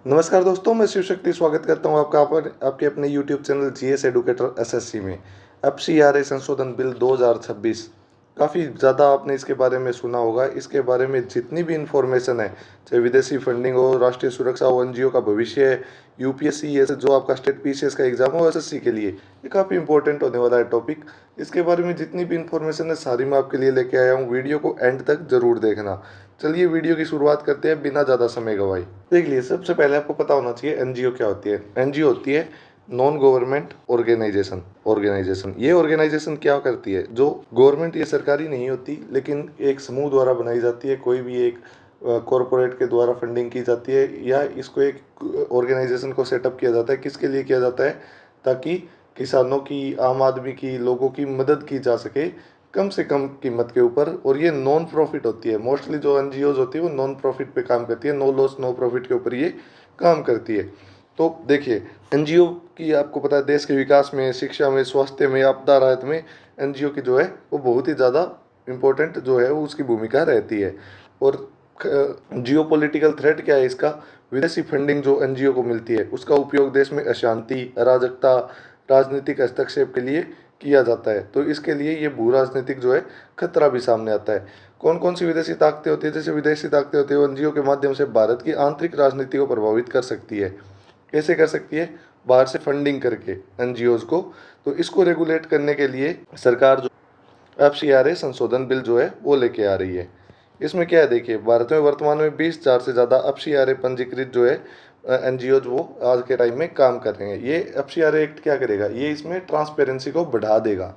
नमस्कार दोस्तों, मैं शिव शक्ति स्वागत करता हूं आपके अपने YouTube channel GS educator SSC में। एफसीआरए संशोधन बिल 2026 काफ़ी ज़्यादा आपने इसके बारे में सुना होगा। इसके बारे में जितनी भी इन्फॉर्मेशन है, चाहे विदेशी फंडिंग हो, राष्ट्रीय सुरक्षा हो, एनजीओ का भविष्य है, यूपीएससी ये जो आपका स्टेट पीसीएस का एग्जाम हो एसएससी के लिए, ये काफ़ी इंपॉर्टेंट होने वाला है टॉपिक। इसके बारे में जितनी भी इन्फॉर्मेशन है सारी मैं आपके लिए लेके आया हूँ। वीडियो को एंड तक जरूर देखना। चलिए वीडियो की शुरुआत करते हैं बिना ज़्यादा समय गवाए। देख लिए, सबसे पहले आपको पता होना चाहिए एनजीओ क्या होती है। एनजीओ होती है नॉन गवर्नमेंट ऑर्गेनाइजेशन। ये ऑर्गेनाइजेशन क्या करती है, जो गवर्नमेंट ये सरकारी नहीं होती लेकिन एक समूह द्वारा बनाई जाती है, कोई भी एक कॉरपोरेट के द्वारा फंडिंग की जाती है, या इसको एक ऑर्गेनाइजेशन को सेटअप किया जाता है। किसके लिए किया जाता है? ताकि किसानों की, आम आदमी की, लोगों की मदद की जा सके कम से कम कीमत के ऊपर। और ये नॉन प्रॉफिट होती है। मोस्टली जो एनजीओज होती है वो नॉन प्रॉफिट पे काम करती है, नो लॉस नो प्रॉफिट के ऊपर ये काम करती है। तो देखिए, एनजीओ की आपको पता है देश के विकास में, शिक्षा में, स्वास्थ्य में, आपदा राहत में एनजीओ की जो है वो बहुत ही ज़्यादा इम्पोर्टेंट जो है वो उसकी भूमिका रहती है। और जियो पॉलिटिकल थ्रेट क्या है इसका? विदेशी फंडिंग जो एनजीओ को मिलती है उसका उपयोग देश में अशांति, अराजकता, राजनीतिक हस्तक्षेप के लिए किया जाता है। तो इसके लिए ये भू राजनीतिक जो है खतरा भी सामने आता है। कौन कौन सी विदेशी ताकतें होती है? जैसे विदेशी ताकतें होती है वो एनजीओ के माध्यम से भारत की आंतरिक राजनीति को प्रभावित कर सकती है। कैसे कर सकती है? बाहर से फंडिंग करके एनजीओज को। तो इसको रेगुलेट करने के लिए सरकार जो एफसीआरए संशोधन बिल जो है वो लेके आ रही है। इसमें क्या है, देखिए, भारत में वर्तमान में 20,000 से ज़्यादा एफसीआरए पंजीकृत जो है एनजीओज वो आज के टाइम में काम कर रहे हैं। ये एफसीआरए एक्ट क्या करेगा? ये इसमें ट्रांसपेरेंसी को बढ़ा देगा।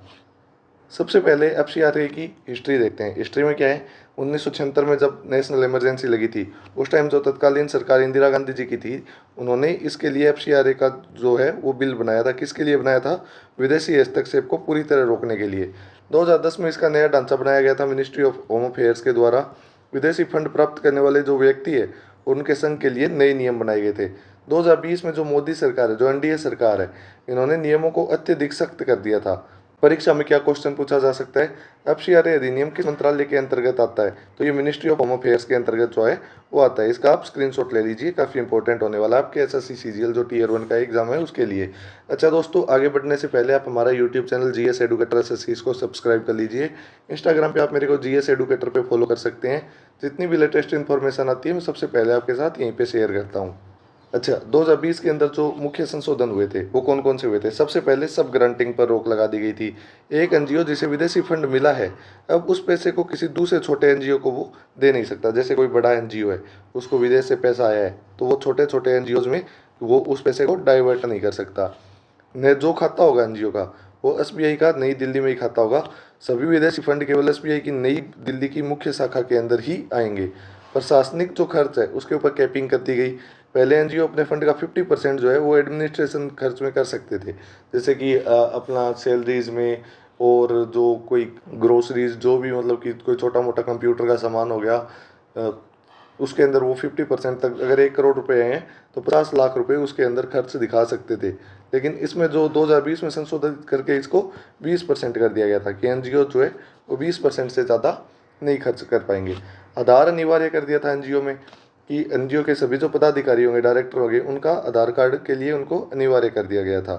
सबसे पहले एफसीआरए की हिस्ट्री देखते हैं। हिस्ट्री में क्या है, 1976 में जब नेशनल इमरजेंसी लगी थी, उस टाइम जो तत्कालीन सरकार इंदिरा गांधी जी की थी, उन्होंने इसके लिए एफसीआरए का जो है वो बिल बनाया था। किसके लिए बनाया था? विदेशी हस्तक्षेप को पूरी तरह रोकने के लिए। 2010 में इसका नया ढांचा बनाया गया था मिनिस्ट्री ऑफ होम अफेयर्स के द्वारा। विदेशी फंड प्राप्त करने वाले जो व्यक्ति है उनके संघ के लिए नए नियम बनाए गए थे। 2020 में जो मोदी सरकार है, जो एनडीए सरकार है, इन्होंने नियमों को अत्यधिक सख्त कर दिया था। परीक्षा में क्या क्वेश्चन पूछा जा सकता है? एफसीआरए अधिनियम किस मंत्रालय के अंतर्गत आता है? तो ये मिनिस्ट्री ऑफ होम अफेयर्स के अंतर्गत जो है वो आता है। इसका आप स्क्रीनशॉट ले लीजिए, काफ़ी इंपॉर्टेंट होने वाला है आपके एसएससी सीजीएल जो टीयर 1 का एग्जाम है उसके लिए। अच्छा दोस्तों, आगे बढ़ने से पहले आप हमारा YouTube channel GS educator SSC इसको सब्सक्राइब कर लीजिए। इंस्टाग्राम पे आप मेरे को जीएस एडुकेटर पे फॉलो कर सकते हैं। जितनी भी लेटेस्ट इन्फॉर्मेशन आती है मैं सबसे पहले आपके साथ यहीं पर शेयर करता हूँ। अच्छा, 2020 के अंदर जो मुख्य संशोधन हुए थे वो कौन कौन से हुए थे? सबसे पहले सब ग्रांटिंग पर रोक लगा दी गई थी। एक एनजीओ जिसे विदेशी फंड मिला है, अब उस पैसे को किसी दूसरे छोटे एनजीओ को वो दे नहीं सकता। जैसे कोई बड़ा एनजीओ है, उसको विदेश से पैसा आया है, तो वो छोटे छोटे एनजीओज में वो उस पैसे को डाइवर्ट नहीं कर सकता। ने जो खाता होगा एनजीओ का, वो एसबीआई का नई दिल्ली में ही खाता होगा। सभी विदेशी फंड केवल एसबीआई की नई दिल्ली की मुख्य शाखा के अंदर ही आएंगे। प्रशासनिक जो खर्च है उसके ऊपर कैपिंग कर दी गई। पहले एनजीओ अपने फंड का 50% जो है वो एडमिनिस्ट्रेशन खर्च में कर सकते थे, जैसे कि अपना सैलरीज में, और जो कोई ग्रोसरीज, जो भी मतलब कि कोई छोटा मोटा कंप्यूटर का सामान हो गया, उसके अंदर वो 50% तक, अगर 1 करोड़ रुपए हैं तो 50 लाख रुपए उसके अंदर खर्च दिखा सकते थे। लेकिन इसमें जो 2020 में संशोधित करके इसको 20% कर दिया गया था कि एनजीओ जो है वो 20% से ज़्यादा नहीं खर्च कर पाएंगे। आधार अनिवार्य कर दिया था एनजीओ में, कि एनजीओ के सभी जो पदाधिकारी होंगे, डायरेक्टर होंगे, उनका आधार कार्ड के लिए उनको अनिवार्य कर दिया गया था।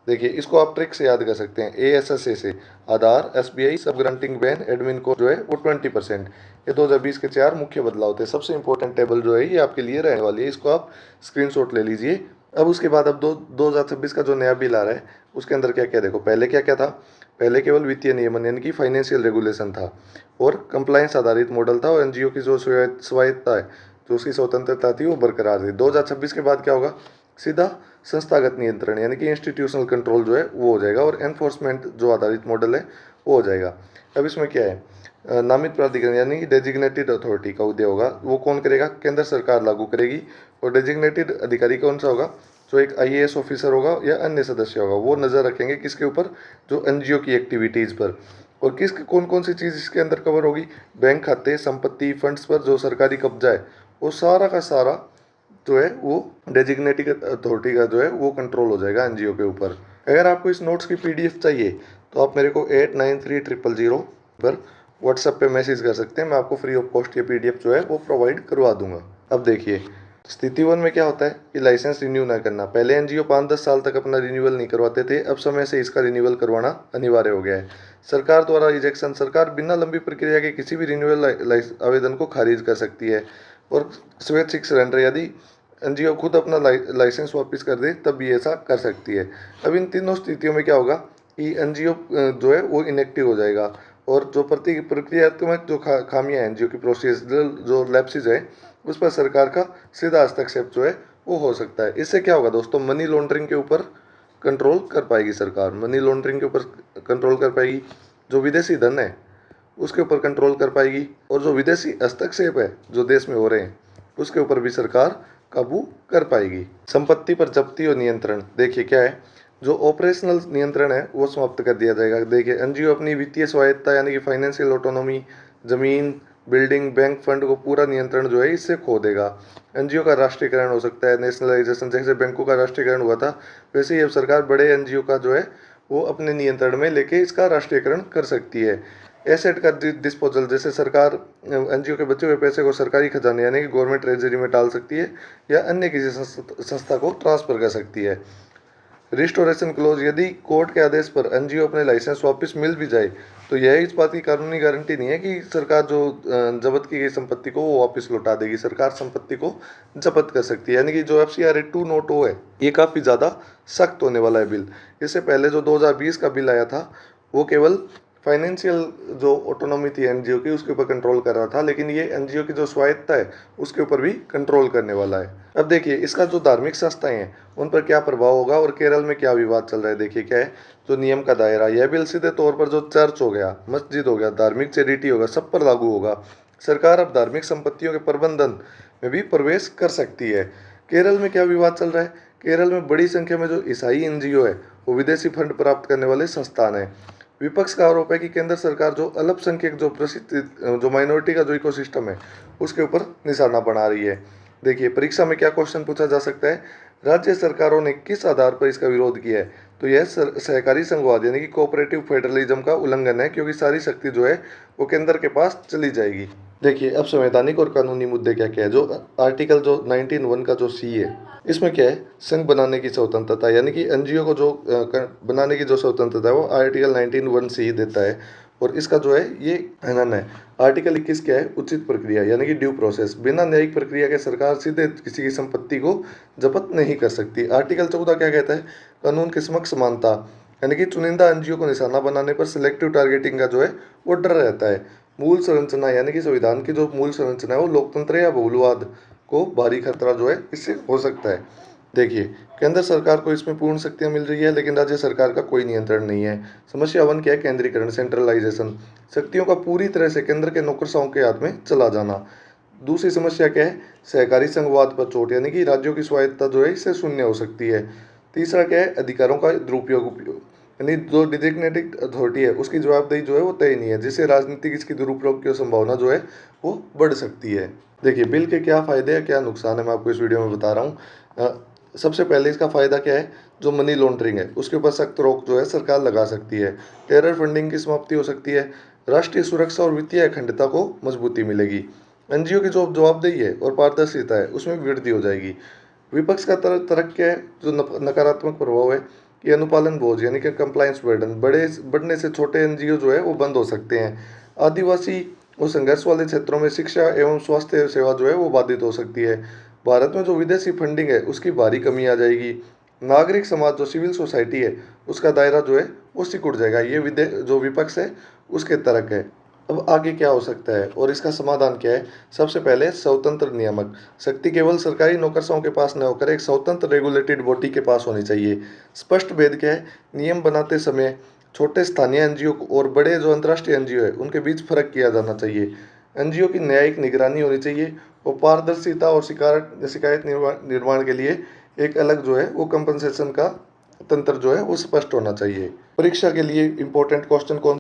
देखिए, इसको आप ट्रिक से याद कर सकते हैं, एएसएसए से आधार, एसबीआई, सब ग्रांटिंग बैन, एडमिन को जो है वो 20%। ये 2020 के 4 मुख्य बदलाव थे। सबसे इंपॉर्टेंट टेबल जो है ये आपके लिए रहने वाली है, इसको आप स्क्रीनशॉट ले लीजिए। अब उसके बाद अब 2026 का जो नया बिल आ रहा है उसके अंदर क्या क्या, देखो, पहले क्या क्या था। पहले केवल वित्तीय नियमन यानी कि फाइनेंशियल रेगुलेशन था, और कंप्लायंस आधारित मॉडल था, और एनजीओ की जो स्वायत्ता है, जो उसकी स्वतंत्रता थी वो बरकरार थी। 2026 के बाद क्या होगा? सीधा संस्थागत नियंत्रण यानी कि इंस्टीट्यूशनल कंट्रोल जो है वो हो जाएगा, और एनफोर्समेंट जो आधारित मॉडल है वो हो जाएगा। अब इसमें क्या है, नामित प्राधिकरण यानी कि डेजिग्नेटेड अथॉरिटी का उदय होगा। वो कौन करेगा? केंद्र सरकार लागू करेगी। और डेजिग्नेटेड अधिकारी कौन सा होगा? जो एक आईएएस ऑफिसर होगा या अन्य सदस्य होगा। वो नज़र रखेंगे किसके ऊपर? जो एनजीओ की एक्टिविटीज़ पर। और किस कौन कौन सी चीज़ इसके अंदर कवर होगी? बैंक खाते, संपत्ति, फंड्स पर जो सरकारी कब्जा है वो सारा का सारा जो है वो डेजिग्नेटेड अथॉरिटी का जो है वो कंट्रोल हो जाएगा एनजीओ के ऊपर। अगर आपको इस नोट्स की पीडीएफ चाहिए तो आप मेरे को 893000 पर व्हाट्सएप पे मैसेज कर सकते हैं। मैं आपको फ्री ऑफ कॉस्ट ये पीडीएफ जो है वो प्रोवाइड करवा दूंगा। अब देखिए, स्थिति 1 में क्या होता है कि लाइसेंस रिन्यू ना करना। पहले एनजीओ 5-10 साल तक अपना रिन्यूअल नहीं करवाते थे, अब समय से इसका रिन्यूअल करवाना अनिवार्य हो गया है। सरकार द्वारा रिजेक्शन, सरकार बिना लंबी प्रक्रिया के किसी भी रिन्यूअल आवेदन को खारिज कर सकती है। और स्वैच्छिक सरेंडर, यदि एनजीओ खुद अपना लाइसेंस वापस कर दे तब भी ऐसा कर सकती है। अब इन तीनों स्थितियों में क्या होगा कि एनजीओ जो है वो इनएक्टिव हो जाएगा, और जो प्रक्रियात्मक जो खामियां हैं, एनजीओ की प्रोसीजरल जो लैप्सेज है, उस पर सरकार का सीधा हस्तक्षेप जो है वो हो सकता है। इससे क्या होगा दोस्तों, मनी लॉन्ड्रिंग के ऊपर कंट्रोल कर पाएगी सरकार, मनी लॉन्ड्रिंग के ऊपर कंट्रोल कर पाएगी, जो विदेशी धन है उसके ऊपर कंट्रोल कर पाएगी, और जो विदेशी हस्तक्षेप है जो देश में हो रहे हैं उसके ऊपर भी सरकार काबू कर पाएगी। संपत्ति पर जब्ती और नियंत्रण, देखिए क्या है, जो ऑपरेशनल नियंत्रण है वो समाप्त कर दिया जाएगा। देखिए एनजीओ अपनी वित्तीय स्वायत्ता यानी कि फाइनेंशियल ऑटोनॉमी, जमीन, बिल्डिंग, बैंक फंड को पूरा नियंत्रण जो है इससे खो देगा। एनजीओ का राष्ट्रीयकरण हो सकता है, नेशनलाइजेशन, जैसे बैंकों का राष्ट्रीयकरण हुआ था वैसे ही अब सरकार बड़े एनजीओ का जो है वो अपने नियंत्रण में लेके इसका राष्ट्रीयकरण कर सकती है। एसेट का डिस्पोजल, जैसे सरकार एनजीओ के बचे हुए पैसे को सरकारी खजाने यानी कि गवर्नमेंट ट्रेजरी में डाल सकती है या अन्य किसी संस्था को ट्रांसफर कर सकती है। रिस्टोरेशन क्लोज, यदि कोर्ट के आदेश पर एनजीओ अपने लाइसेंस वापस मिल भी जाए तो यह इस बात की कानूनी गारंटी नहीं है कि सरकार जो जब्त की गई संपत्ति को वो वापस लौटा देगी। सरकार संपत्ति को जब्त कर सकती है, यानी कि जो FCRA 202 है ये काफ़ी ज़्यादा सख्त होने वाला है बिल। इससे पहले जो 2020 का बिल आया था वो केवल फाइनेंशियल जो ऑटोनॉमी थी एनजीओ की उसके ऊपर कंट्रोल कर रहा था, लेकिन ये एनजीओ की जो स्वायत्ता है उसके ऊपर भी कंट्रोल करने वाला है। अब देखिए इसका जो धार्मिक संस्थाएं हैं उन पर क्या प्रभाव होगा और केरल में क्या विवाद चल रहा है। देखिए क्या है, जो नियम का दायरा, यह बिल सीधे तौर पर जो चर्च हो गया, मस्जिद हो गया, धार्मिक चैरिटी होगा, सब पर लागू होगा। सरकार अब धार्मिक संपत्तियों के प्रबंधन में भी प्रवेश कर सकती है। केरल में क्या विवाद चल रहा है, केरल में बड़ी संख्या में जो ईसाई एनजीओ है वो विदेशी फंड प्राप्त करने वाले संस्थान है। विपक्ष का आरोप है कि केंद्र सरकार जो अल्पसंख्यक जो प्रसिद्ध जो माइनॉरिटी का जो इकोसिस्टम है उसके ऊपर निशाना बना रही है। देखिए परीक्षा में क्या क्वेश्चन पूछा जा सकता है, राज्य सरकारों ने किस आधार पर इसका विरोध किया है, तो यह सहकारी संघवाद यानी कि कोऑपरेटिव फेडरलिज्म का उल्लंघन है, क्योंकि सारी शक्ति जो है वो केंद्र के पास चली जाएगी। देखिए अब संवैधानिक और कानूनी मुद्दे क्या क्या है। जो आर्टिकल जो 19(1) का जो C है, इसमें क्या है, संघ बनाने की स्वतंत्रता, यानी कि एनजीओ को जो बनाने की जो स्वतंत्रता है वो आर्टिकल 19(1) देता है। और इसका जो है ये हनन है। आर्टिकल 21 क्या है, उचित प्रक्रिया यानी कि ड्यू प्रोसेस, बिना न्यायिक प्रक्रिया के सरकार सीधे किसी की संपत्ति को जब्त नहीं कर सकती। आर्टिकल 14 क्या कहता है, कानून के समक्ष समानता, यानी कि चुनिंदा एनजीओ को निशाना बनाने पर सिलेक्टिव टारगेटिंग का जो है वो डर रहता है। मूल संरचना, यानी कि संविधान की जो मूल संरचना है वो लोकतंत्र या बहुलवाद को भारी खतरा जो है इससे हो सकता है। देखिए केंद्र सरकार को इसमें पूर्ण शक्तियां मिल रही है, लेकिन राज्य सरकार का कोई नियंत्रण नहीं है। समस्या 1 क्या है, केंद्रीकरण, सेंट्रलाइजेशन, शक्तियों का पूरी तरह से केंद्र के नौकरशाहों के हाथ में चला जाना। दूसरी समस्या क्या है, सहकारी संघवाद पर चोट, यानी कि राज्यों की स्वायत्ता जो है इससे शून्य हो सकती है। तीसरा क्या है, अधिकारों का दुरुपयोग, यानी जो डिजिग्नेटेड अथॉरिटी है उसकी जवाबदेही जो है वो तय नहीं है, जिससे राजनीतिक इसकी दुरुपयोग की संभावना जो है वो बढ़ सकती है। देखिए बिल के क्या फ़ायदे हैं क्या नुकसान है, मैं आपको इस वीडियो में बता रहा हूँ। सबसे पहले इसका फ़ायदा क्या है, जो मनी लॉन्ड्रिंग है उसके ऊपर सख्त रोक जो है सरकार लगा सकती है। टेरर फंडिंग की समाप्ति हो सकती है। राष्ट्रीय सुरक्षा और वित्तीय अखंडता को मजबूती मिलेगी। एनजीओ की जो जवाबदेही है और पारदर्शिता है उसमें वृद्धि हो जाएगी। विपक्ष का तर्क क्या है, जो नकारात्मक प्रभाव है कि अनुपालन बोझ यानी कि कंप्लायंस बर्डन बढ़ने से छोटे एनजीओ जो है वो बंद हो सकते हैं। आदिवासी और संघर्ष वाले क्षेत्रों में शिक्षा एवं स्वास्थ्य सेवा जो है वो बाधित हो सकती है। भारत में जो विदेशी फंडिंग है उसकी भारी कमी आ जाएगी। नागरिक समाज जो सिविल सोसाइटी है उसका दायरा जो है वो सिकुड़ जाएगा। ये जो विपक्ष है उसके तर्क है। अब आगे क्या हो सकता है और इसका समाधान क्या है। सबसे पहले स्वतंत्र नियामक, शक्ति केवल सरकारी नौकरशाहों के पास न होकर एक स्वतंत्र रेगुलेटेड बॉडी के पास होनी चाहिए। स्पष्ट भेद क्या है, नियम बनाते समय छोटे स्थानीय एनजीओ और बड़े जो अंतर्राष्ट्रीय एनजीओ है उनके बीच फर्क किया जाना चाहिए। एनजीओ की न्यायिक निगरानी होनी चाहिए और पारदर्शिता और शिकायत निर्माण के लिए एक अलग जो है वो कंपनसेशन का तंत्र जो है वो स्पष्ट होना चाहिए। परीक्षा के लिए इंपॉर्टेंट क्वेश्चन कौन